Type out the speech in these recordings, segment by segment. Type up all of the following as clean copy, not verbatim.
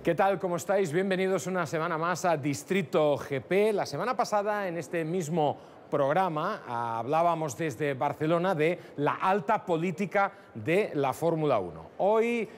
¿Qué tal? ¿Cómo estáis? Bienvenidos una semana más a Distrito GP. La semana pasada, en este mismo programa, hablábamos desde Barcelona de la alta política de la Fórmula 1. Hoy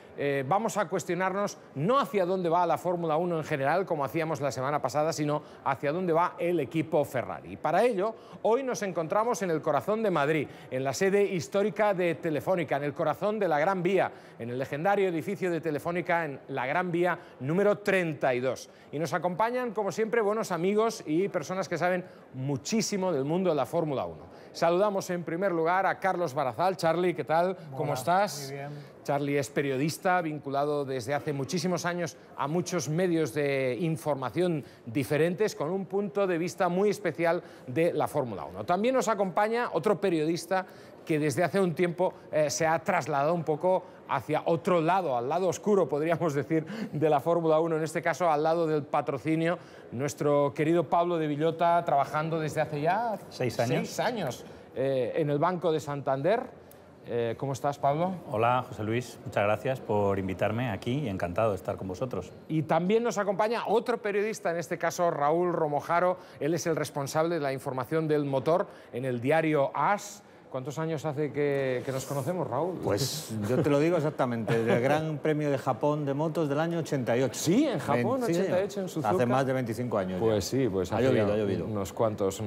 vamos a cuestionarnos no hacia dónde va la Fórmula 1 en general, como hacíamos la semana pasada, sino hacia dónde va el equipo Ferrari. Y para ello, hoy nos encontramos en el corazón de Madrid, en la sede histórica de Telefónica, en el corazón de la Gran Vía, en el legendario edificio de Telefónica en la Gran Vía número 32. Y nos acompañan, como siempre, buenos amigos y personas que saben muchísimo del mundo de la Fórmula 1. Saludamos en primer lugar a Carlos Barazal. Charlie, ¿qué tal? ¿Cómo estás? Muy bien. Charlie es periodista, vinculado desde hace muchísimos años a muchos medios de información diferentes, con un punto de vista muy especial de la Fórmula 1. También nos acompaña otro periodista que desde hace un tiempo se ha trasladado un poco hacia otro lado, al lado oscuro, podríamos decir, de la Fórmula 1, en este caso al lado del patrocinio, nuestro querido Pablo de Villota, trabajando desde hace ya 6 años. 6 años en el Banco de Santander. ¿Cómo estás, Pablo? Hola, José Luis. Muchas gracias por invitarme aquí y encantado de estar con vosotros. Y también nos acompaña otro periodista, en este caso Raúl Romojaro. Él es el responsable de la información del motor en el diario AS. ¿Cuántos años hace que nos conocemos, Raúl? Pues yo te lo digo exactamente, del Gran Premio de Japón de motos del año 88. Sí, en Japón, sí, 88, en Suzuka. Hace más de 25 años. Pues ya. sí, pues ha llovido. Unos cuantos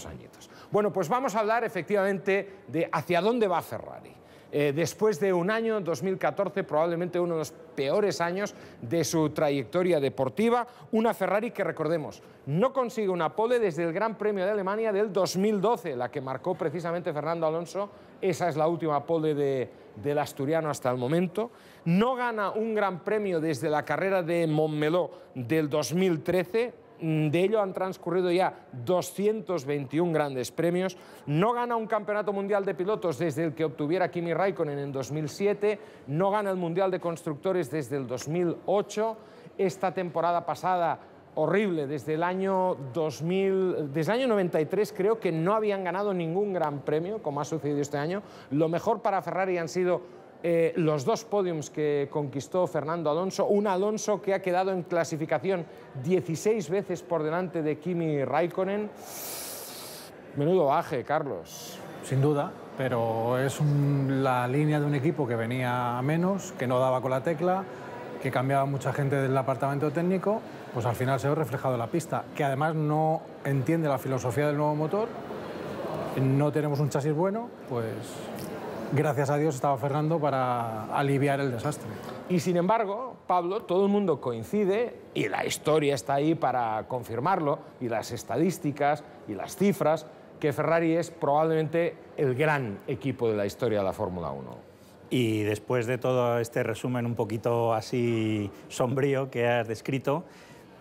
añitos. Bueno, pues vamos a hablar efectivamente de hacia dónde va Ferrari. Después de un año, 2014, probablemente uno de los peores años de su trayectoria deportiva, una Ferrari que, recordemos, no consigue una pole desde el Gran Premio de Alemania del 2012, la que marcó precisamente Fernando Alonso. Esa es la última pole del asturiano hasta el momento. No gana un Gran Premio desde la carrera de Montmeló del 2013. De ello han transcurrido ya 221 grandes premios. No gana un campeonato mundial de pilotos desde el que obtuviera Kimi Raikkonen en 2007. No gana el mundial de constructores desde el 2008. Esta temporada pasada, horrible, desde el año 93 creo que no habían ganado ningún gran premio, como ha sucedido este año. Lo mejor para Ferrari han sido los dos podiums que conquistó Fernando Alonso, un Alonso que ha quedado en clasificación 16 veces por delante de Kimi Raikkonen. Menudo baje, Carlos. Sin duda, pero es la línea de un equipo que venía a menos, que no daba con la tecla, que cambiaba mucha gente del departamento técnico, pues al final se ve reflejado en la pista, que además no entiende la filosofía del nuevo motor, no tenemos un chasis bueno, pues gracias a Dios estaba Fernando para aliviar el desastre. Y sin embargo, Pablo, todo el mundo coincide, y la historia está ahí para confirmarlo, y las estadísticas y las cifras, que Ferrari es probablemente el gran equipo de la historia de la Fórmula 1. Y después de todo este resumen un poquito así sombrío que has descrito,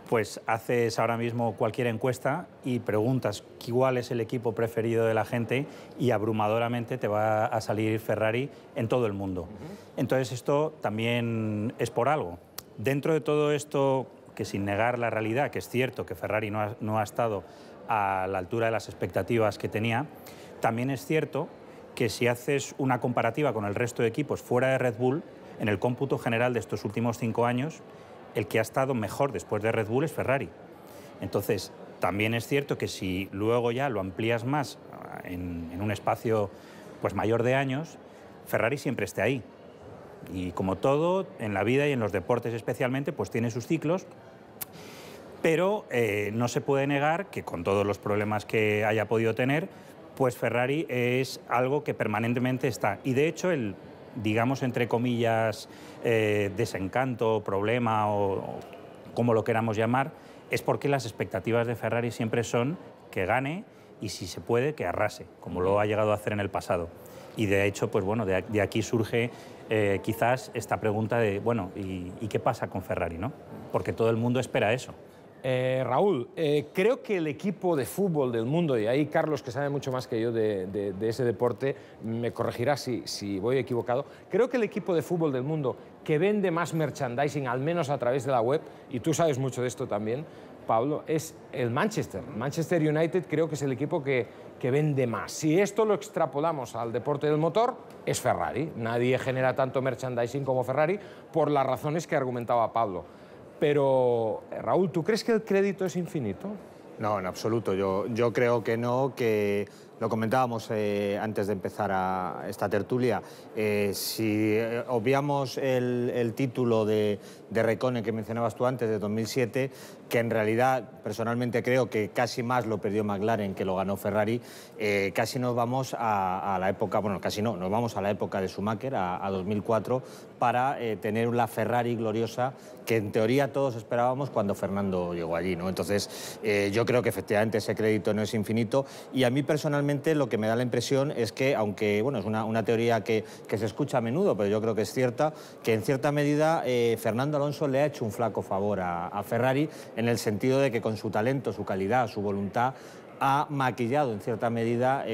pues haces ahora mismo cualquier encuesta y preguntas cuál es el equipo preferido de la gente y abrumadoramente te va a salir Ferrari en todo el mundo. Entonces esto también es por algo. Dentro de todo esto, que sin negar la realidad, que es cierto que Ferrari no ha estado a la altura de las expectativas que tenía, también es cierto que si haces una comparativa con el resto de equipos fuera de Red Bull, en el cómputo general de estos últimos 5 años, el que ha estado mejor después de Red Bull es Ferrari. Entonces, también es cierto que si luego ya lo amplías más en un espacio pues, mayor de años, Ferrari siempre esté ahí. Y como todo, en la vida y en los deportes especialmente, pues tiene sus ciclos, pero no se puede negar que con todos los problemas que haya podido tener, pues Ferrari es algo que permanentemente está. Y de hecho, digamos, entre comillas, desencanto, problema o como lo queramos llamar, es porque las expectativas de Ferrari siempre son que gane y, si se puede, que arrase, como lo ha llegado a hacer en el pasado. Y de hecho, pues bueno, de aquí surge quizás esta pregunta de, bueno, ¿y qué pasa con Ferrari, no? Porque todo el mundo espera eso. Raúl, creo que el equipo de fútbol del mundo, y ahí Carlos, que sabe mucho más que yo de ese deporte, me corregirá si voy equivocado, creo que el equipo de fútbol del mundo que vende más merchandising, al menos a través de la web, y tú sabes mucho de esto también, Pablo, es el Manchester. Manchester United creo que es el equipo que vende más. Si esto lo extrapolamos al deporte del motor, es Ferrari. Nadie genera tanto merchandising como Ferrari por las razones que argumentaba Pablo. Pero, Raúl, ¿tú crees que el crédito es infinito? No, en absoluto. Yo creo que no, que lo comentábamos antes de empezar esta tertulia. Si obviamos el título de Räikkönen que mencionabas tú antes, de 2007, que en realidad personalmente creo que casi más lo perdió McLaren que lo ganó Ferrari, casi nos vamos a la época, bueno, casi no, nos vamos a la época de Schumacher, a 2004, para tener la Ferrari gloriosa que en teoría todos esperábamos cuando Fernando llegó allí, ¿no? Entonces, yo creo que efectivamente ese crédito no es infinito, y a mí personalmente lo que me da la impresión es que, aunque bueno, es una teoría que se escucha a menudo, pero yo creo que es cierta, que en cierta medida Fernando Alonso le ha hecho un flaco favor a Ferrari, en el sentido de que con su talento, su calidad, su voluntad, ha maquillado en cierta medida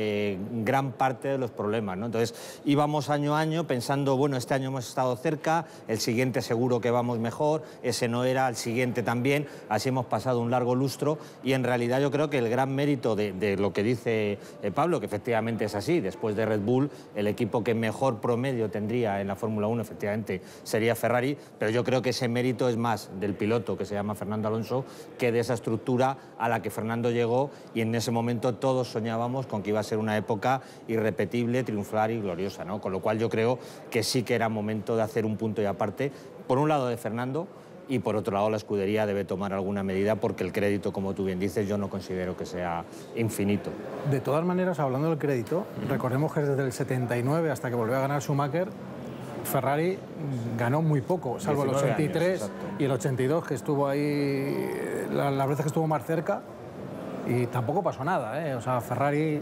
gran parte de los problemas, ¿no? Entonces íbamos año a año pensando, bueno, este año hemos estado cerca, el siguiente seguro que vamos mejor, ese no era, el siguiente también, así hemos pasado un largo lustro, y en realidad yo creo que el gran mérito de lo que dice Pablo, que efectivamente es así, después de Red Bull, el equipo que mejor promedio tendría en la Fórmula 1 efectivamente sería Ferrari, pero yo creo que ese mérito es más del piloto, que se llama Fernando Alonso, que de esa estructura a la que Fernando llegó, y en ese momento todos soñábamos con que iba a ser una época irrepetible, triunfal y gloriosa, ¿no? Con lo cual yo creo que sí que era momento de hacer un punto y aparte, por un lado de Fernando, y por otro lado la escudería debe tomar alguna medida, porque el crédito, como tú bien dices, yo no considero que sea infinito. De todas maneras, hablando del crédito, recordemos que desde el 79 hasta que volvió a ganar Schumacher, Ferrari ganó muy poco, salvo el 83 años, y el 82, que estuvo ahí las veces que estuvo más cerca, y tampoco pasó nada, ¿eh? O sea, Ferrari,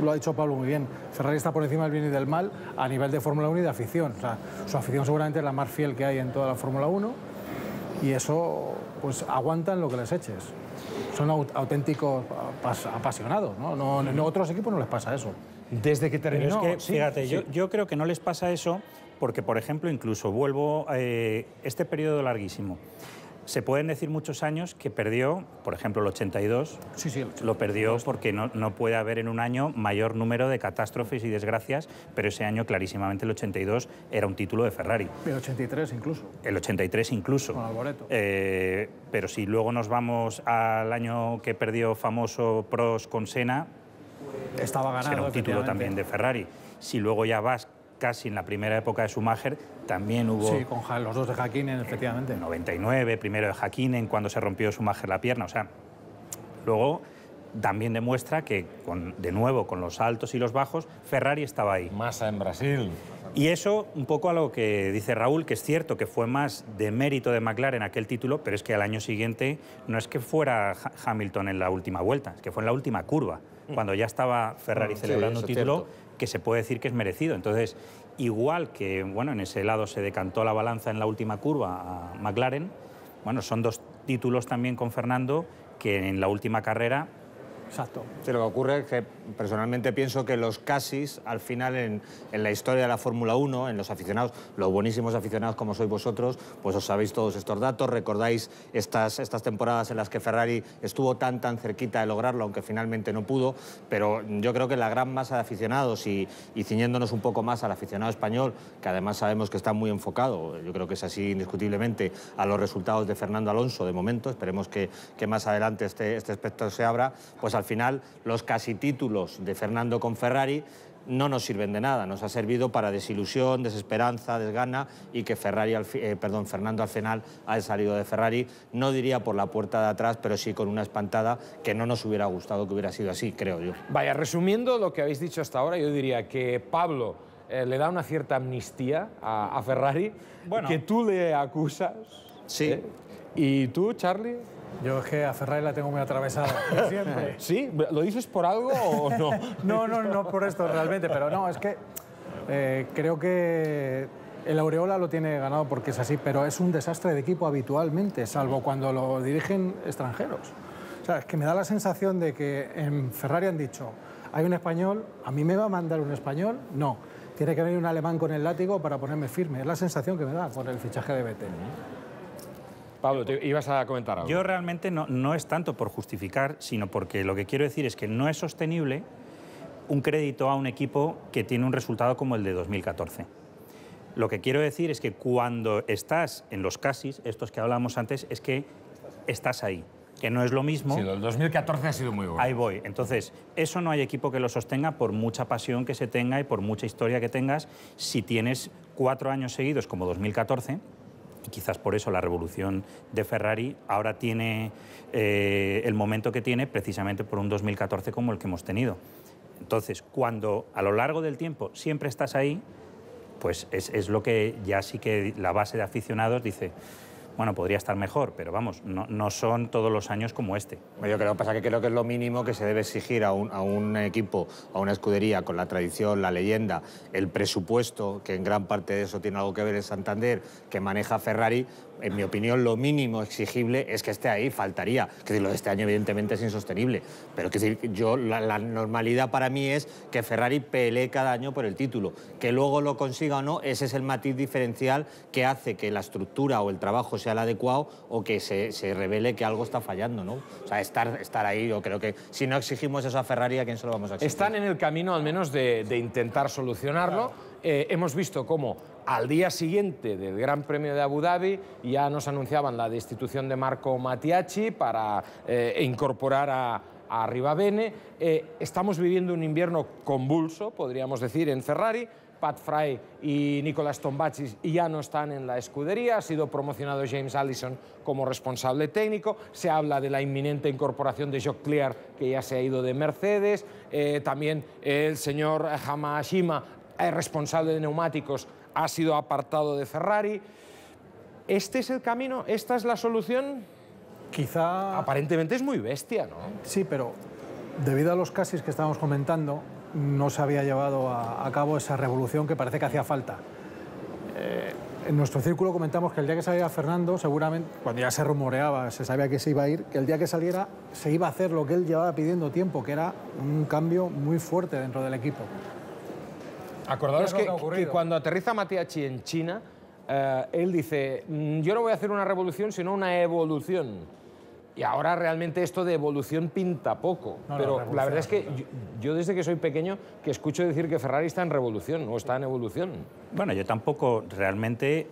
lo ha dicho Pablo muy bien, Ferrari está por encima del bien y del mal a nivel de Fórmula 1 y de afición. O sea, su afición seguramente es la más fiel que hay en toda la Fórmula 1, y eso, pues aguantan lo que les eches. Son auténticos apasionados, ¿no? En otros equipos no les pasa eso. Desde que terminó... Pero es que, fíjate, sí. Yo creo que no les pasa eso porque, por ejemplo, incluso vuelvo a este periodo larguísimo. Se pueden decir muchos años que perdió, por ejemplo, el 82, sí, el 82. Lo perdió porque no puede haber en un año mayor número de catástrofes y desgracias, pero ese año clarísimamente el 82 era un título de Ferrari. El 83 incluso. El 83 incluso. Con Alboreto. Pero si luego nos vamos al año que perdió famoso Prost con Senna, estaba ganado, era un título también de Ferrari. Si luego ya vas casi en la primera época de Schumacher, también hubo... Sí, con los dos de Häkkinen, efectivamente. 99, primero de Häkkinen, cuando se rompió Schumacher la pierna. O sea, luego también demuestra que, de nuevo, con los altos y los bajos, Ferrari estaba ahí. Massa en Brasil. Y eso, un poco a lo que dice Raúl, que es cierto que fue más de mérito de McLaren aquel título, pero es que al año siguiente no es que fuera Hamilton en la última vuelta, es que fue en la última curva, cuando ya estaba Ferrari celebrando un título que se puede decir que es merecido. Entonces, igual que, bueno, en ese lado se decantó la balanza en la última curva a McLaren, bueno, son dos títulos también con Fernando que en la última carrera... Exacto. Sí, lo que ocurre es que personalmente pienso que los casis, al final, en la historia de la Fórmula 1, en los aficionados, los buenísimos aficionados como sois vosotros, pues os sabéis todos estos datos, recordáis estas temporadas en las que Ferrari estuvo tan cerquita de lograrlo, aunque finalmente no pudo, pero yo creo que la gran masa de aficionados, y ciñéndonos un poco más al aficionado español, que además sabemos que está muy enfocado, yo creo que es así indiscutiblemente, a los resultados de Fernando Alonso de momento, esperemos que más adelante este aspecto se abra, pues al final los casi títulos de Fernando con Ferrari no nos sirven de nada, nos ha servido para desilusión, desesperanza, desgana, y que Fernando al final ha salido de Ferrari, no diría por la puerta de atrás, pero sí con una espantada que no nos hubiera gustado que hubiera sido así, creo yo. Vaya, resumiendo lo que habéis dicho hasta ahora, yo diría que Pablo le da una cierta amnistía a Ferrari, bueno, que tú le acusas. Sí. ¿Y tú, Charlie? Yo es que a Ferrari la tengo muy atravesada, siempre. ¿Sí? ¿Lo dices por algo o no? No por esto realmente, pero no, es que creo que el Aureola lo tiene ganado porque es así, pero es un desastre de equipo habitualmente, salvo cuando lo dirigen extranjeros. O sea, es que me da la sensación de que en Ferrari han dicho, hay un español, ¿a mí me va a mandar un español? No, tiene que venir un alemán con el látigo para ponerme firme. Es la sensación que me da por el fichaje de Vettel. Pablo, ¿te ibas a comentar algo? Yo realmente no es tanto por justificar, sino porque lo que quiero decir es que no es sostenible un crédito a un equipo que tiene un resultado como el de 2014. Lo que quiero decir es que cuando estás en los casis, estos que hablábamos antes, es que estás ahí, que no es lo mismo. Sí, el 2014 ha sido muy bueno. Ahí voy. Entonces, eso no hay equipo que lo sostenga por mucha pasión que se tenga y por mucha historia que tengas. Si tienes 4 años seguidos como 2014, y quizás por eso la revolución de Ferrari ahora tiene el momento que tiene precisamente por un 2014 como el que hemos tenido. Entonces, cuando a lo largo del tiempo siempre estás ahí, pues es lo que ya sí que la base de aficionados dice, bueno, podría estar mejor, pero vamos, no son todos los años como este. Yo creo que es lo mínimo que se debe exigir a un equipo, a una escudería con la tradición, la leyenda, el presupuesto, que en gran parte de eso tiene algo que ver en Santander, que maneja Ferrari. En mi opinión, lo mínimo exigible es que esté ahí, faltaría. Que decir, lo de este año, evidentemente, es insostenible. Pero que decir, la normalidad para mí es que Ferrari pelee cada año por el título. Que luego lo consiga o no, ese es el matiz diferencial que hace que la estructura o el trabajo sea el adecuado o que se revele que algo está fallando, ¿no? O sea, estar ahí, yo creo que si no exigimos eso a Ferrari, ¿a quién se lo vamos a exigir? Están en el camino, al menos, de intentar solucionarlo. Hemos visto cómo al día siguiente del Gran Premio de Abu Dhabi ya nos anunciaban la destitución de Marco Mattiacci para incorporar a Rivabene. Estamos viviendo un invierno convulso, podríamos decir, en Ferrari. Pat Fry y Nicolas Tombazis ya no están en la escudería. Ha sido promocionado James Allison como responsable técnico. Se habla de la inminente incorporación de Jock Clear, que ya se ha ido de Mercedes. También el señor Hamashima, responsable de neumáticos, ha sido apartado de Ferrari. ¿Este es el camino? ¿Esta es la solución? Quizá... Aparentemente es muy bestia, ¿no? Sí, pero debido a los casis que estábamos comentando, no se había llevado a cabo esa revolución que parece que hacía falta. En nuestro círculo comentamos que el día que saliera Fernando, seguramente, cuando ya se rumoreaba, se sabía que se iba a ir, que el día que saliera se iba a hacer lo que él llevaba pidiendo tiempo, que era un cambio muy fuerte dentro del equipo. Acordaos que cuando aterriza Mattiacci en China, él dice, yo no voy a hacer una revolución, sino una evolución. Y ahora realmente esto de evolución pinta poco. Pero la verdad es que yo desde que soy pequeño que escucho decir que Ferrari está en revolución o está en evolución. Bueno, yo tampoco, realmente,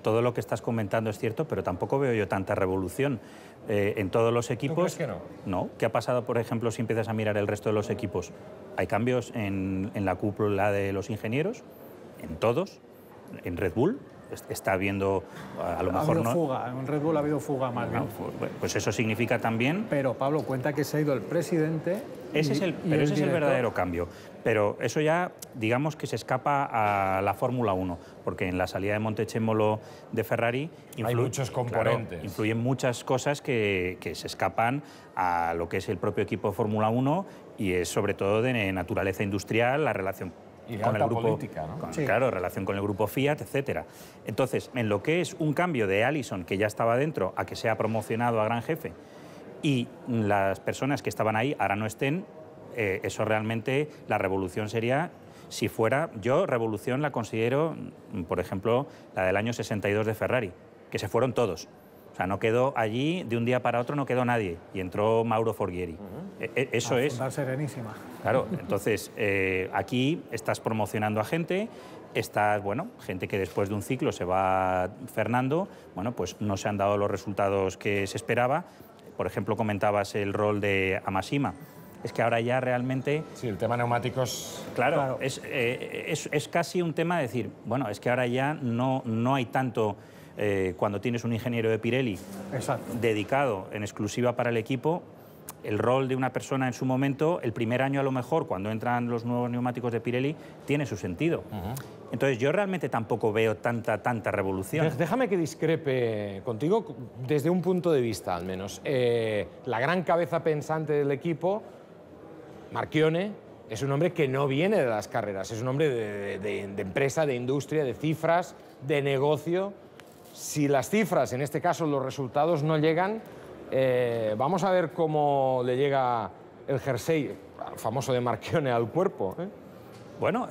todo lo que estás comentando es cierto, pero tampoco veo yo tanta revolución en todos los equipos. ¿Tú crees que no? No. ¿Qué ha pasado, por ejemplo, si empiezas a mirar el resto de los equipos? Hay cambios en la cúpula de los ingenieros, en todos, en Red Bull. Está habiendo, a lo mejor no... fuga, en Red Bull ha habido fuga más bien. Pues eso significa también... Pero, Pablo, cuenta que se ha ido el presidente... Ese es el verdadero cambio. Pero eso ya, digamos que se escapa a la Fórmula 1, porque en la salida de Montechémolo de Ferrari... Hay muchos componentes. Claro, influyen muchas cosas que se escapan a lo que es el propio equipo de Fórmula 1 y es sobre todo de naturaleza industrial, la relación y de con alta el grupo, política, ¿no? Sí. Claro, relación con el grupo Fiat, etcétera. Entonces, en lo que es un cambio de Allison, que ya estaba dentro, a que sea promocionado a gran jefe, y las personas que estaban ahí ahora no estén, eso realmente, la revolución sería, si fuera, yo revolución la considero, por ejemplo, la del año 62 de Ferrari, que se fueron todos. O sea, no quedó allí, de un día para otro no quedó nadie, y entró Mauro Forghieri. Eso es... Serenísima. Claro, entonces aquí estás promocionando a gente, estás, bueno, gente que después de un ciclo se va Fernando, bueno, pues no se han dado los resultados que se esperaba. Por ejemplo, comentabas el rol de Hamashima. Es que ahora ya realmente... Sí, el tema neumáticos... Claro. Es casi un tema de decir, bueno, es que ahora ya no hay tanto... cuando tienes un ingeniero de Pirelli dedicado en exclusiva para el equipo, el rol de una persona en su momento, el primer año a lo mejor, cuando entran los nuevos neumáticos de Pirelli, tiene su sentido. Entonces yo realmente tampoco veo tanta revolución. Déjame que discrepe contigo desde un punto de vista, al menos. La gran cabeza pensante del equipo, Marchione, es un hombre que no viene de las carreras, es un hombre de empresa, de industria, de cifras, de negocio. Si las cifras, en este caso los resultados, no llegan, vamos a ver cómo le llega el jersey famoso de Marchione al cuerpo. Bueno,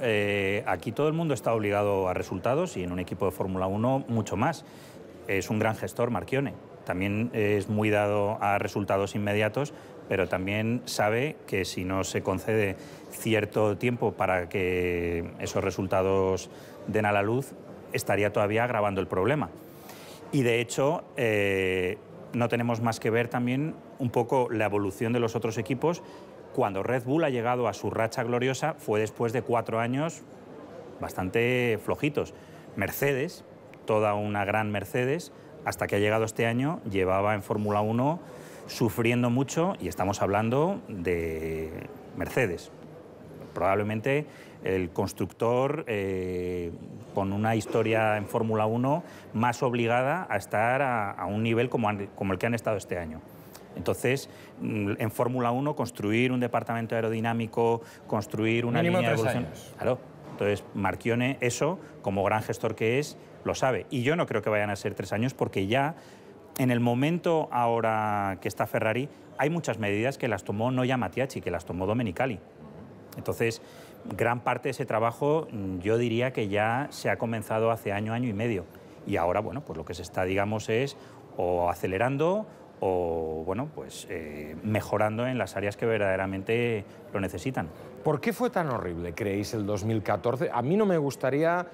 aquí todo el mundo está obligado a resultados y en un equipo de Fórmula 1 mucho más. Es un gran gestor, Marchione. También es muy dado a resultados inmediatos, pero también sabe que si no se concede cierto tiempo para que esos resultados den a la luz, estaría todavía agravando el problema. Y de hecho, no tenemos más que ver también un poco la evolución de los otros equipos. Cuando Red Bull ha llegado a su racha gloriosa fue después de 4 años bastante flojitos. Mercedes, toda una gran Mercedes, hasta que ha llegado este año, llevaba en Fórmula 1 sufriendo mucho, y estamos hablando de Mercedes. Probablemente el constructor con una historia en Fórmula 1 más obligada a estar a un nivel como el que han estado este año. Entonces, en Fórmula 1, construir un departamento aerodinámico, construir una línea de evolución... Claro. Entonces, Marchione, eso, como gran gestor que es, lo sabe. Y yo no creo que vayan a ser 3 años, porque ya en el momento ahora que está Ferrari, hay muchas medidas que las tomó no ya Mattiacci, que las tomó Domenicali. Entonces, gran parte de ese trabajo yo diría que ya se ha comenzado hace año, año y medio. Y ahora, bueno, pues lo que se está, digamos, es o acelerando o, bueno, pues mejorando en las áreas que verdaderamente lo necesitan. ¿Por qué fue tan horrible, creéis, el 2014? A mí no me gustaría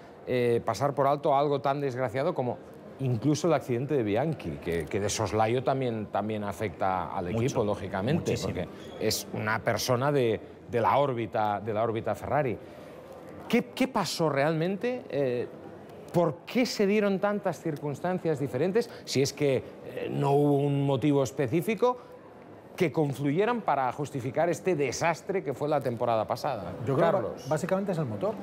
pasar por alto algo tan desgraciado como incluso el accidente de Bianchi, que de soslayo también afecta al equipo, lógicamente, muchísimo. Porque es una persona de la órbita Ferrari. ¿Qué pasó realmente? ¿Por qué se dieron tantas circunstancias diferentes, si es que no hubo un motivo específico, que confluyeran para justificar este desastre que fue la temporada pasada? Yo creo que básicamente es el motor.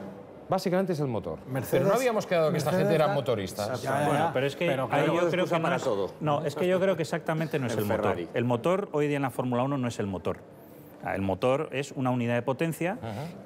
Básicamente es el motor. Mercedes, pero no habíamos quedado que esta gente eran motoristas. Bueno, pero es que yo creo que para todo. No, es que yo creo que exactamente no es el motor. El motor hoy día en la Fórmula 1 no es el motor. El motor es una unidad de potencia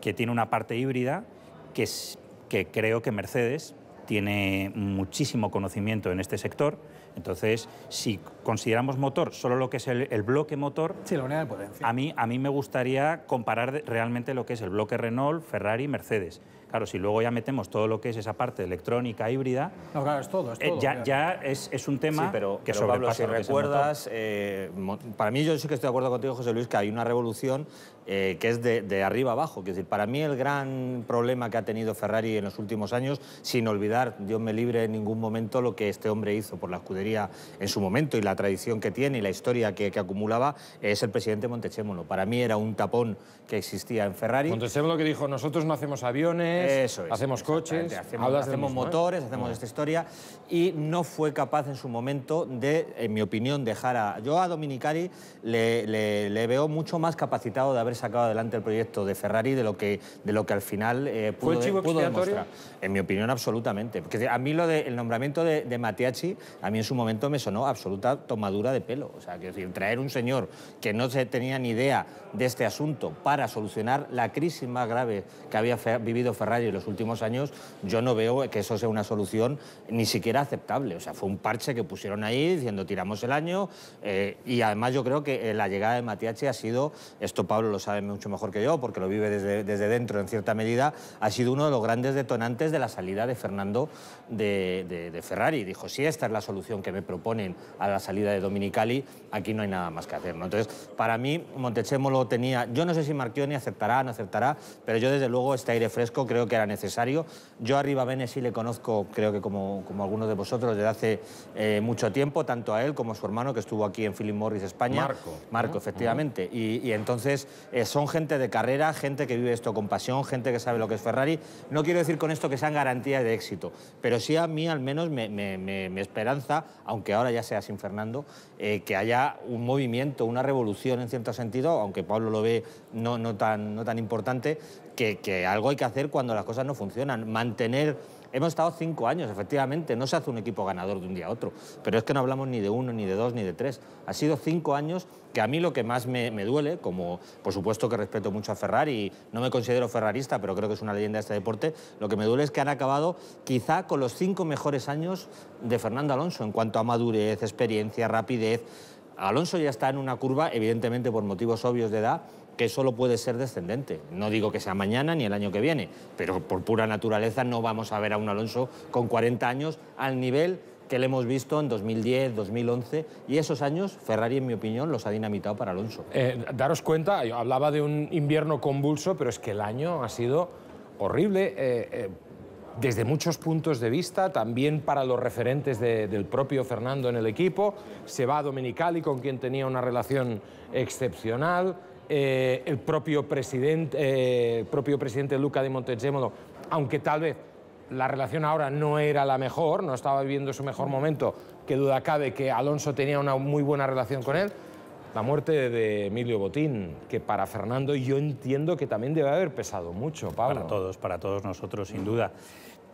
que tiene una parte híbrida que creo que Mercedes tiene muchísimo conocimiento en este sector. Entonces, si consideramos motor solo lo que es el bloque motor, sí, la unidad de potencia. A mí me gustaría comparar realmente lo que es el bloque Renault, Ferrari, Mercedes. Claro, si luego ya metemos todo lo que es esa parte electrónica híbrida... No, claro, es todo. Ya es un tema que sobrepasa. Pablo, si lo que es recuerdas, para mí yo sí que estoy de acuerdo contigo, José Luis, que hay una revolución que es de arriba abajo. Es decir, para mí el gran problema que ha tenido Ferrari en los últimos años, sin olvidar, Dios me libre en ningún momento, lo que este hombre hizo por la escudería en su momento y la tradición que tiene y la historia que acumulaba, es el presidente Montechémolo. Para mí era un tapón que existía en Ferrari. Montechémolo que dijo, nosotros no hacemos aviones, hacemos coches, hacemos motores, hacemos esta historia, y no fue capaz en su momento de, en mi opinión, dejar a... Yo a Domenicali le veo mucho más capacitado de haber sacado adelante el proyecto de Ferrari de lo que al final pudo demostrar. En mi opinión, absolutamente. Porque a mí el nombramiento de Mattiacci, a mí en su momento me sonó absoluta tomadura de pelo. O sea, quiero decir, traer un señor que no se tenía ni idea de este asunto para solucionar la crisis más grave que había vivido Ferrari en los últimos años, yo no veo que eso sea una solución ni siquiera aceptable. O sea, fue un parche que pusieron ahí diciendo tiramos el año, y además yo creo que la llegada de Mattiacci ha sido, esto Pablo lo sabe mucho mejor que yo porque lo vive desde dentro en cierta medida, ha sido uno de los grandes detonantes de la salida de Fernando de Ferrari. Dijo, si esta es la solución que me proponen a la salida de Domenicali, aquí no hay nada más que hacer, ¿no? Entonces, para mí, Montechémolo tenía... Yo no sé si Marchione aceptará, no aceptará, pero yo desde luego este aire fresco creo que era necesario. Yo a Arribabene sí le conozco, creo que como algunos de vosotros, desde hace mucho tiempo, tanto a él como a su hermano, que estuvo aquí en Philip Morris, España. Marco, efectivamente. Y entonces son gente de carrera, gente que vive esto con pasión, gente que sabe lo que es Ferrari. No quiero decir con esto que sean garantías de éxito, pero sí a mí al menos me esperanza, aunque ahora ya sea sin Fernando, que haya un movimiento, una revolución en cierto sentido, aunque Pablo lo ve no tan importante, que algo hay que hacer cuando las cosas no funcionan. Mantener... Hemos estado 5 años, efectivamente, no se hace un equipo ganador de un día a otro, pero es que no hablamos ni de 1, ni de 2, ni de 3. Ha sido 5 años que a mí lo que más me duele, como por supuesto que respeto mucho a Ferrari, y no me considero ferrarista, pero creo que es una leyenda de este deporte, lo que me duele es que han acabado quizá con los 5 mejores años de Fernando Alonso en cuanto a madurez, experiencia, rapidez. Alonso ya está en una curva, evidentemente por motivos obvios de edad, que solo puede ser descendente. No digo que sea mañana ni el año que viene, pero por pura naturaleza no vamos a ver a un Alonso con 40 años al nivel que le hemos visto en 2010, 2011, y esos años Ferrari, en mi opinión, los ha dinamitado para Alonso. Daros cuenta, yo hablaba de un invierno convulso, pero es que el año ha sido horrible. desde muchos puntos de vista, también para los referentes del propio Fernando en el equipo. Se va a Domenicali, con quien tenía una relación excepcional. El propio presidente Luca Di Montezemolo, aunque tal vez la relación ahora no era la mejor, no estaba viviendo su mejor momento, que duda cabe que Alonso tenía una muy buena relación con él. La muerte de Emilio Botín, que para Fernando yo entiendo que también debe haber pesado mucho, Pablo. Para todos nosotros, sin duda.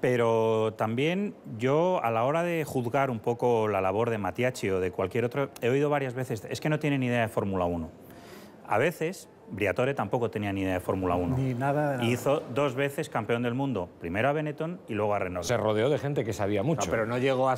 Pero también yo, a la hora de juzgar un poco la labor de Matiacci o de cualquier otro, he oído varias veces, es que no tiene ni idea de Fórmula 1. A veces, Briatore tampoco tenía ni idea de Fórmula 1. Ni nada de nada. Hizo 2 veces campeón del mundo, primero a Benetton y luego a Renault. Se rodeó de gente que sabía mucho. No, pero no llegó a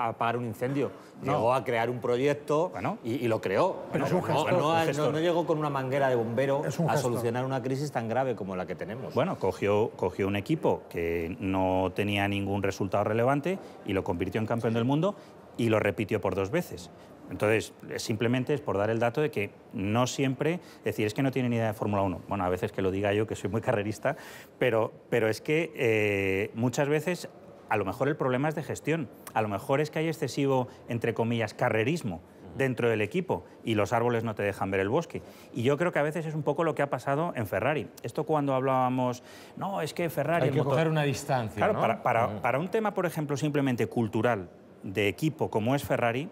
apagar un incendio. Llegó a crear un proyecto y lo creó. Pero es un gestor. No llegó con una manguera de bombero a gestor. solucionar una crisis tan grave como la que tenemos. Bueno, cogió un equipo que no tenía ningún resultado relevante y lo convirtió en campeón del mundo y lo repitió por 2 veces. Entonces, simplemente es por dar el dato de que no siempre, es decir, es que no tiene ni idea de Fórmula 1. Bueno, a veces que lo diga yo, que soy muy carrerista, pero es que muchas veces a lo mejor el problema es de gestión. A lo mejor es que hay excesivo, entre comillas, carrerismo dentro del equipo y los árboles no te dejan ver el bosque. Y yo creo que a veces es un poco lo que ha pasado en Ferrari. Esto cuando hablábamos, no, es que Ferrari... Hay que coger una distancia, claro, ¿no? Para un tema, por ejemplo, simplemente cultural de equipo como es Ferrari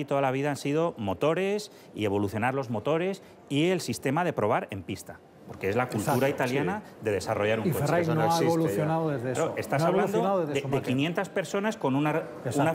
toda la vida han sido motores y evolucionar los motores y el sistema de probar en pista, porque es la cultura italiana de desarrollar un coche. Y Ferrari no ha evolucionado desde eso. Claro, estás hablando de 500 personas con una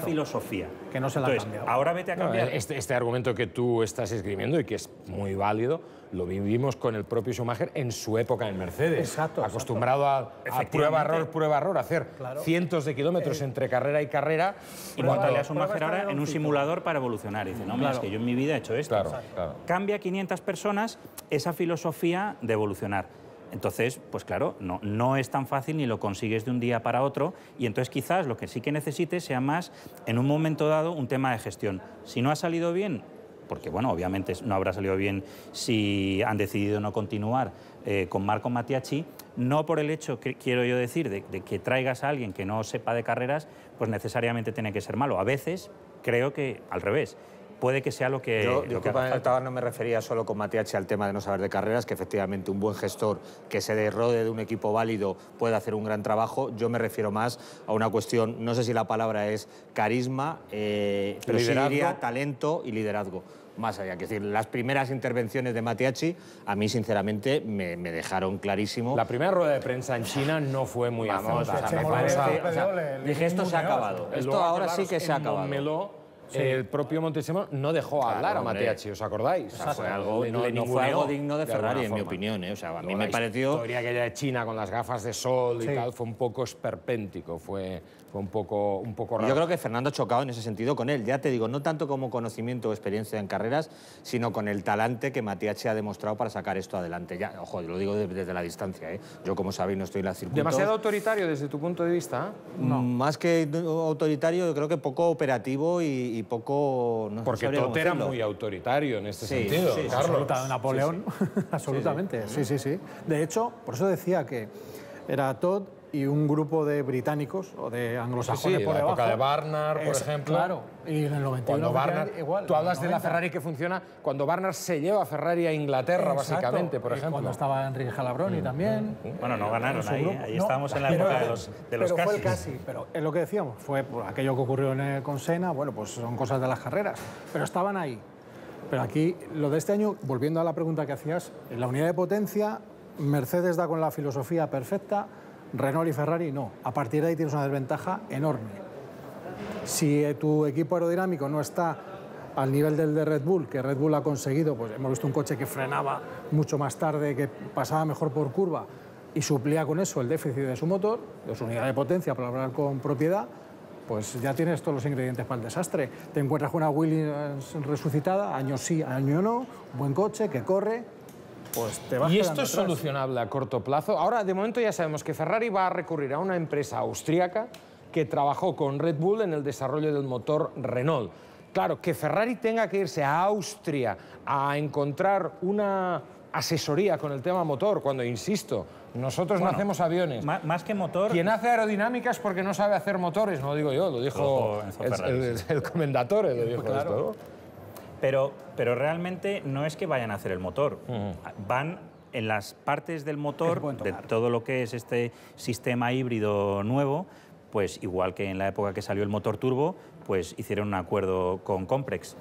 filosofía. Que no se la ha cambiado. Ahora vete a cambiar. Este argumento que tú estás escribiendo y que es muy válido, lo vivimos con el propio Schumacher en su época en Mercedes. Exacto. Acostumbrado a prueba-error, hacer cientos de kilómetros entre carrera y carrera. Y montarle a Schumacher ahora en un simulador para evolucionar. Y dice, no, mira, es que yo en mi vida he hecho esto. Claro. Cambia 500 personas esa filosofía de evolucionar. Entonces, pues claro, no es tan fácil ni lo consigues de un día para otro y entonces quizás lo que sí que necesites sea más, en un momento dado, un tema de gestión. Si no ha salido bien, porque bueno, obviamente no habrá salido bien si han decidido no continuar con Marco Matiacci, no por el hecho, que quiero yo decir, de que traigas a alguien que no sepa de carreras, pues necesariamente tiene que ser malo. A veces creo que al revés. Puede que sea lo que... Yo no me refería solo con Matiacci al tema de no saber de carreras, que efectivamente un buen gestor que se derrode de un equipo válido puede hacer un gran trabajo. Yo me refiero más a una cuestión, no sé si la palabra es carisma, pero sí diría talento y liderazgo. Más allá, que decir, las primeras intervenciones de Matiacci a mí sinceramente me dejaron clarísimo. La primera rueda de prensa en China no fue muy acertada. Dije, esto se ha acabado. Esto ahora sí que se ha acabado. El propio Montezemolo no dejó hablar a Matiacci, ¿os acordáis? O sea, fue algo, no fue algo digno de Ferrari, en mi opinión. O sea, a mí me pareció... La historia aquella de China con las gafas de sol y tal fue un poco esperpéntico, fue un poco raro. Yo creo que Fernando ha chocado en ese sentido con él. Ya te digo, no tanto como conocimiento o experiencia en carreras, sino con el talante que Matiacci ha demostrado para sacar esto adelante. Ya, ojo, lo digo desde la distancia, ¿eh? Yo, como sabéis, no estoy en la circuito. ¿Demasiado autoritario desde tu punto de vista? No. Más que autoritario, yo creo que poco operativo y poco... No, porque Todt era muy autoritario en este sentido. Sí, Carlos. Napoleón, absolutamente. Sí. De hecho, por eso decía que era Todt y un grupo de británicos o de anglosajones por debajo. La época de Barnard, por ejemplo. Claro, y en el 91 igual. Tú hablas de la Ferrari que funciona cuando Barnard se lleva a Ferrari a Inglaterra, básicamente, por ejemplo. Cuando estaba Enrique Calabroni también. Bueno, no ganaron ahí estábamos en la época de los pero fue el casi. Pero es lo que decíamos, fue por aquello que ocurrió con Senna, bueno, pues son cosas de las carreras. Pero estaban ahí. Pero aquí, lo de este año, volviendo a la pregunta que hacías, en la unidad de potencia, Mercedes da con la filosofía perfecta, Renault y Ferrari no. A partir de ahí tienes una desventaja enorme. Si tu equipo aerodinámico no está al nivel del de Red Bull, que Red Bull ha conseguido, pues hemos visto un coche que frenaba mucho más tarde, que pasaba mejor por curva y suplía con eso el déficit de su motor, de su unidad de potencia, para hablar con propiedad, pues ya tienes todos los ingredientes para el desastre. Te encuentras con una Williams resucitada, año sí, año no, buen coche, que corre. Pues te vas ¿Y esto es atrás. solucionable a corto plazo? Ahora, de momento ya sabemos que Ferrari va a recurrir a una empresa austríaca que trabajó con Red Bull en el desarrollo del motor Renault. Claro, que Ferrari tenga que irse a Austria a encontrar una asesoría con el tema motor, cuando, insisto, Nosotros no hacemos aviones. Más que motor... Quien hace aerodinámica es porque no sabe hacer motores, no lo digo yo, lo dijo el comendatore, lo dijo esto, ¿no? Pero realmente no es que vayan a hacer el motor. Van en las partes del motor, de todo lo que es este sistema híbrido nuevo, pues igual que en la época que salió el motor turbo, pues hicieron un acuerdo con Comprex,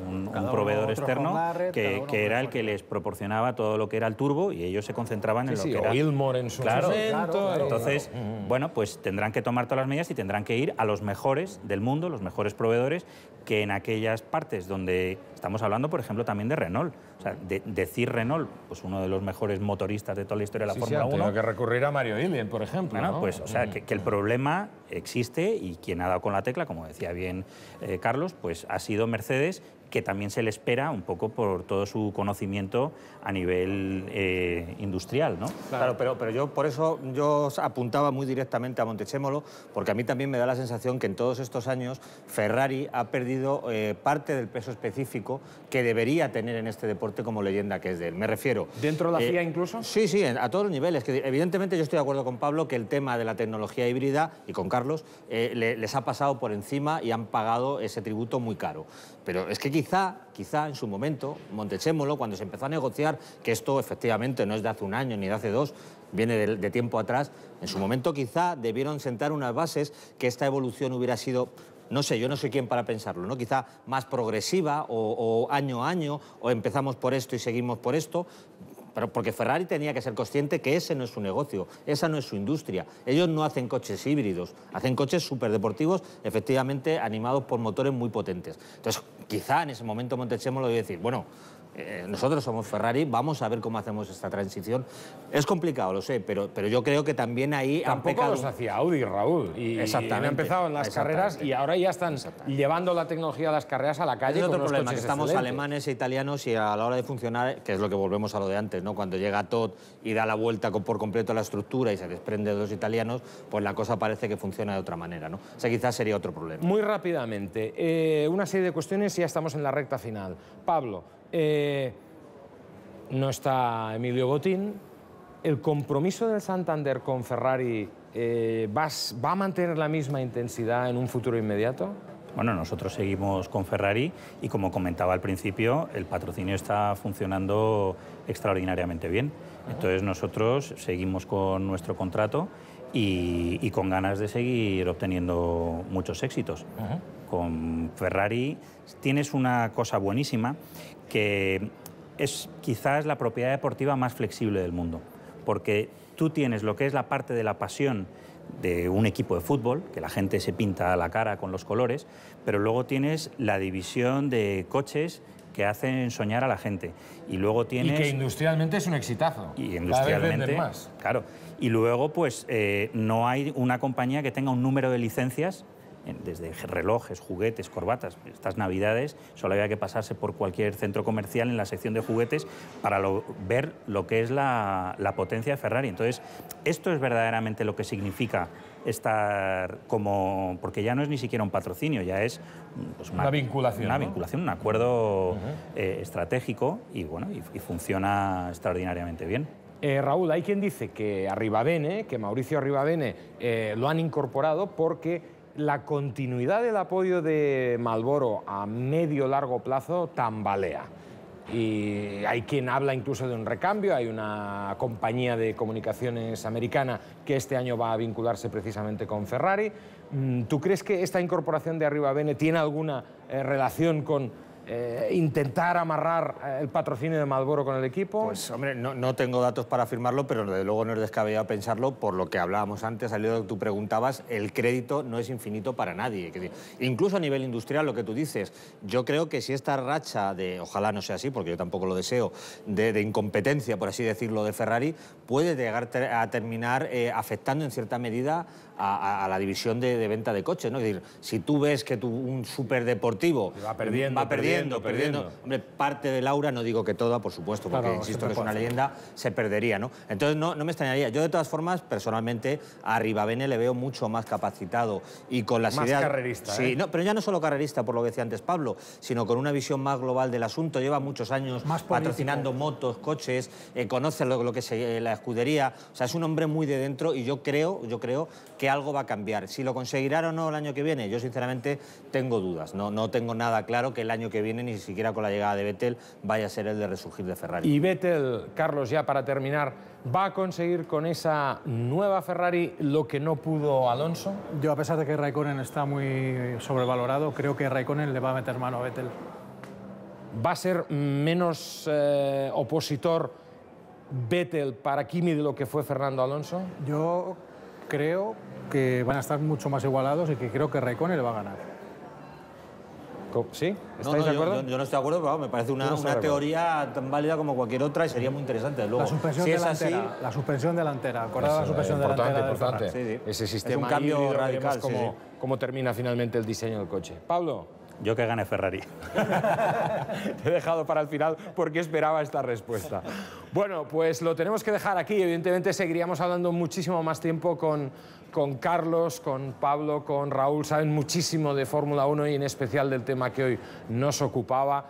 un proveedor externo que era el que les proporcionaba todo lo que era el turbo y ellos se concentraban en lo que era... Ilmor en su momento. Entonces, bueno, pues tendrán que tomar todas las medidas y tendrán que ir a los mejores del mundo, los mejores proveedores, que en aquellas partes donde estamos hablando, por ejemplo, también de Renault. O sea, decir Renault, pues uno de los mejores motoristas de toda la historia de la Fórmula 1. Tengo que recurrir a Mario Ilien, por ejemplo. Bueno, ¿no? Pues, o sea, que el problema existe y quien ha dado con la tecla, como decía bien Carlos, pues ha sido Mercedes, que también se le espera un poco por todo su conocimiento a nivel industrial, ¿no? Claro, pero yo por eso yo apuntaba muy directamente a Montechémolo, porque a mí también me da la sensación que en todos estos años Ferrari ha perdido parte del peso específico que debería tener en este deporte como leyenda que es de él. Me refiero... ¿Dentro de la FIA incluso? Sí, sí, a todos los niveles. Que evidentemente yo estoy de acuerdo con Pablo que el tema de la tecnología híbrida, y con Carlos, les ha pasado por encima y han pagado ese tributo muy caro. Pero es que quizá en su momento, Montechémolo, cuando se empezó a negociar, que esto efectivamente no es de hace un año ni de hace dos, viene de tiempo atrás, en su momento quizá debieron sentar unas bases que esta evolución hubiera sido... No sé, yo no soy quien para pensarlo, ¿no? Quizá más progresiva o año a año, o empezamos por esto y seguimos por esto, pero porque Ferrari tenía que ser consciente que ese no es su negocio, esa no es su industria. Ellos no hacen coches híbridos, hacen coches superdeportivos, efectivamente animados por motores muy potentes. Entonces, quizá en ese momento Montechémolo debe decir, bueno, nosotros somos Ferrari, vamos a ver cómo hacemos esta transición. Es complicado, lo sé, pero yo creo que también ahí tampoco han pecado... los hacía Audi, Raúl. Y han empezado en las carreras y ahora ya están llevando la tecnología de las carreras a la calle. Es con otro unos problema, coches que estamos excelentes. alemanes e italianos y a la hora de funcionar, que es lo que volvemos a lo de antes, ¿no? Cuando llega Todd y da la vuelta por completo a la estructura y se desprende de los italianos, pues la cosa parece que funciona de otra manera, ¿no? O sea, quizás sería otro problema. Muy rápidamente, una serie de cuestiones y ya estamos en la recta final. Pablo, no está Emilio Botín. ¿El compromiso del Santander con Ferrari va a mantener la misma intensidad en un futuro inmediato? Bueno, nosotros seguimos con Ferrari y, como comentaba al principio, el patrocinio está funcionando extraordinariamente bien. Entonces nosotros seguimos con nuestro contrato y con ganas de seguir obteniendo muchos éxitos. Con Ferrari tienes una cosa buenísima, que es quizás la propiedad deportiva más flexible del mundo, porque tú tienes lo que es la parte de la pasión de un equipo de fútbol, que la gente se pinta la cara con los colores, pero luego tienes la división de coches que hacen soñar a la gente. Y luego tienes... Y que industrialmente es un exitazo. Y industrialmente, cada vez más. Claro. Y luego, pues, no hay una compañía que tenga un número de licencias, desde relojes, juguetes, corbatas. Estas Navidades solo había que pasarse por cualquier centro comercial en la sección de juguetes para ver lo que es la potencia de Ferrari. Entonces, esto es verdaderamente lo que significa estar como... Porque ya no es ni siquiera un patrocinio, ya es pues una vinculación. Una vinculación, un acuerdo estratégico y, bueno, y funciona extraordinariamente bien. Raúl, hay quien dice que Arribabene, que Mauricio Arribabene lo han incorporado porque la continuidad del apoyo de Marlboro a medio-largo plazo tambalea. Y hay quien habla incluso de un recambio. Hay una compañía de comunicaciones americana que este año va a vincularse precisamente con Ferrari. ¿Tú crees que esta incorporación de Arribabene tiene alguna relación con intentar amarrar el patrocinio de Marlboro con el equipo? Pues, hombre, no tengo datos para afirmarlo, pero desde luego no es descabellado pensarlo, por lo que hablábamos antes, al hilo de lo que tú preguntabas, el crédito no es infinito para nadie. Incluso a nivel industrial, lo que tú dices, yo creo que si esta racha de, ojalá no sea así, porque yo tampoco lo deseo, de incompetencia, por así decirlo, de Ferrari, puede llegar a terminar afectando en cierta medida a la división de venta de coches, ¿no? Es decir, si tú ves que un superdeportivo va perdiendo perdiendo. Hombre, parte del aura, no digo que toda, por supuesto, porque Claro, insisto que es una leyenda, se perdería, ¿no? Entonces no me extrañaría. Yo, de todas formas, personalmente, a Rivabene le veo mucho más capacitado y con las más ideas... carrerista, Sí, no, pero ya no solo carrerista, por lo que decía antes Pablo, sino con una visión más global del asunto. Lleva muchos años más patrocinando motos, coches, conoce lo que es la escudería. O sea, es un hombre muy de dentro y yo creo que algo va a cambiar. Si lo conseguirá o no el año que viene, yo sinceramente tengo dudas. No tengo nada claro que el año que viene, ni siquiera con la llegada de Vettel, vaya a ser el de resurgir de Ferrari. Y Vettel, Carlos, ya para terminar, ¿va a conseguir con esa nueva Ferrari lo que no pudo Alonso? Yo, a pesar de que Raikkonen está muy sobrevalorado, creo que Raikkonen le va a meter mano a Vettel. ¿Va a ser menos opositor Vettel para Kimi de lo que fue Fernando Alonso? Yo creo que van a estar mucho más igualados y que creo que Raikkonen le va a ganar. ¿Sí? No, ¿Estáis de acuerdo? yo no estoy de acuerdo, pero me parece una teoría tan válida como cualquier otra y sería muy interesante. Luego, La suspensión si es delantera. así, La suspensión delantera. Acordad la suspensión delantera del Ferrari. Sí. Ese sistema es un cambio híbrido, radical. veremos cómo termina finalmente el diseño del coche. Pablo. Yo que gane Ferrari. Te he dejado para el final porque esperaba esta respuesta. Bueno, pues lo tenemos que dejar aquí. Evidentemente seguiríamos hablando muchísimo más tiempo con Carlos, con Pablo, con Raúl. Saben muchísimo de Fórmula 1 y en especial del tema que hoy nos ocupaba.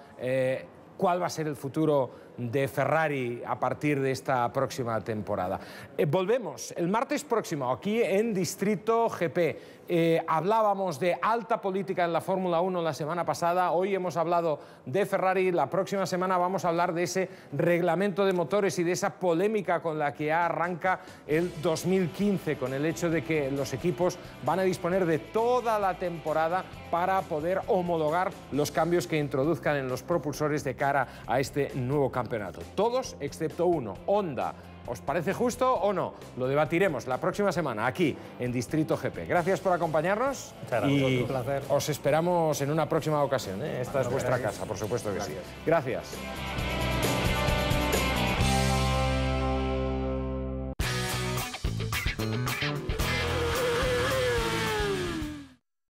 ¿Cuál va a ser el futuro de Ferrari a partir de esta próxima temporada? Volvemos el martes próximo aquí en Distrito GP. Hablábamos de alta política en la Fórmula 1 la semana pasada, hoy hemos hablado de Ferrari, la próxima semana vamos a hablar de ese reglamento de motores y de esa polémica con la que ya arranca el 2015, con el hecho de que los equipos van a disponer de toda la temporada para poder homologar los cambios que introduzcan en los propulsores de cara a este nuevo campeonato. Todos excepto uno, Honda. ¿Os parece justo o no? Lo debatiremos la próxima semana aquí en Distrito GP. Gracias por acompañarnos y Un placer. os esperamos en una próxima ocasión, ¿eh? Esta es vuestra casa, por supuesto que sí. Gracias.